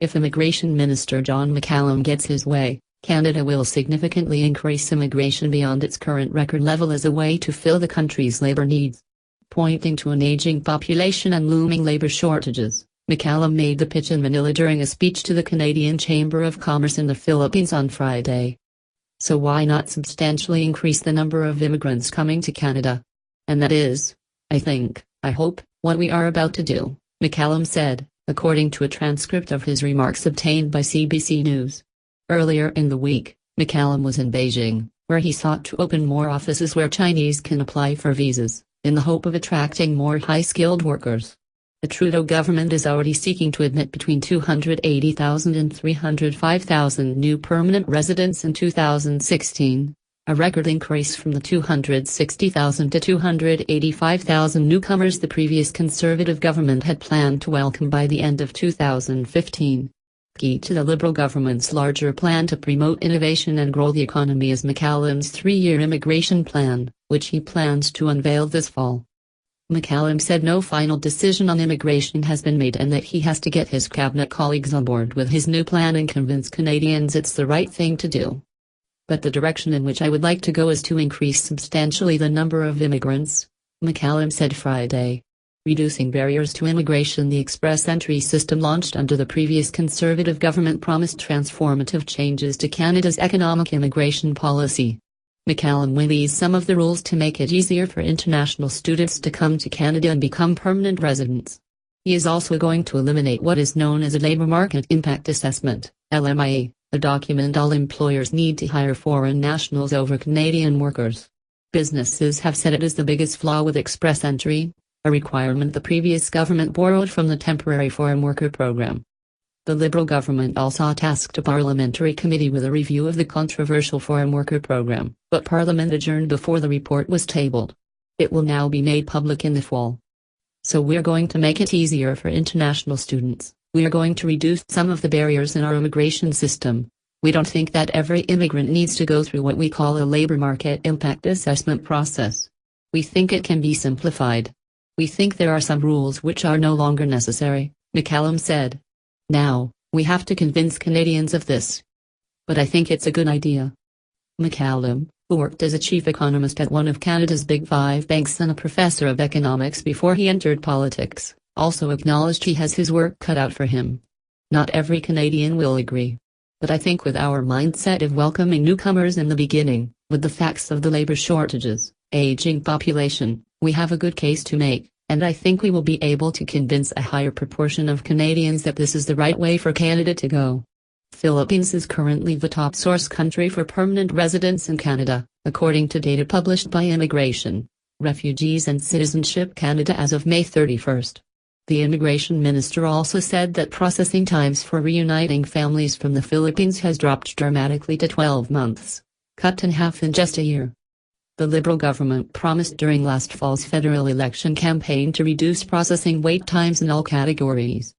If Immigration Minister John McCallum gets his way, Canada will significantly increase immigration beyond its current record level as a way to fill the country's labour needs. Pointing to an ageing population and looming labour shortages, McCallum made the pitch in Manila during a speech to the Canadian Chamber of Commerce in the Philippines on Friday. So why not substantially increase the number of immigrants coming to Canada? And that is, I think, I hope, what we are about to do, McCallum said, according to a transcript of his remarks obtained by CBC News. Earlier in the week, McCallum was in Beijing, where he sought to open more offices where Chinese can apply for visas, in the hope of attracting more high-skilled workers. The Trudeau government is already seeking to admit between 280,000 and 305,000 new permanent residents in 2016, a record increase from the 260,000 to 285,000 newcomers the previous Conservative government had planned to welcome by the end of 2015. Key to the Liberal government's larger plan to promote innovation and grow the economy is McCallum's 3-year immigration plan, which he plans to unveil this fall. McCallum said no final decision on immigration has been made and that he has to get his cabinet colleagues on board with his new plan and convince Canadians it's the right thing to do. But the direction in which I would like to go is to increase substantially the number of immigrants, McCallum said Friday. Reducing barriers to immigration. The express entry system launched under the previous Conservative government promised transformative changes to Canada's economic immigration policy. McCallum will ease some of the rules to make it easier for international students to come to Canada and become permanent residents. He is also going to eliminate what is known as a Labour Market Impact Assessment, LMIA, a document all employers need to hire foreign nationals over Canadian workers. Businesses have said it is the biggest flaw with express entry, a requirement the previous government borrowed from the temporary foreign worker program. The Liberal government also tasked a parliamentary committee with a review of the controversial foreign worker program, but Parliament adjourned before the report was tabled. It will now be made public in the fall. So we're going to make it easier for international students. We are going to reduce some of the barriers in our immigration system. We don't think that every immigrant needs to go through what we call a labor market impact assessment process. We think it can be simplified. We think there are some rules which are no longer necessary, McCallum said. Now, we have to convince Canadians of this. But I think it's a good idea. McCallum, who worked as a chief economist at one of Canada's big 5 banks and a professor of economics before he entered politics, also acknowledged he has his work cut out for him. Not every Canadian will agree. But I think with our mindset of welcoming newcomers in the beginning, with the facts of the labor shortages, aging population, we have a good case to make, and I think we will be able to convince a higher proportion of Canadians that this is the right way for Canada to go. Philippines is currently the top source country for permanent residents in Canada, according to data published by Immigration, Refugees and Citizenship Canada as of May 31st. The immigration minister also said that processing times for reuniting families from the Philippines has dropped dramatically to 12 months, cut in half in just a year. The Liberal government promised during last fall's federal election campaign to reduce processing wait times in all categories.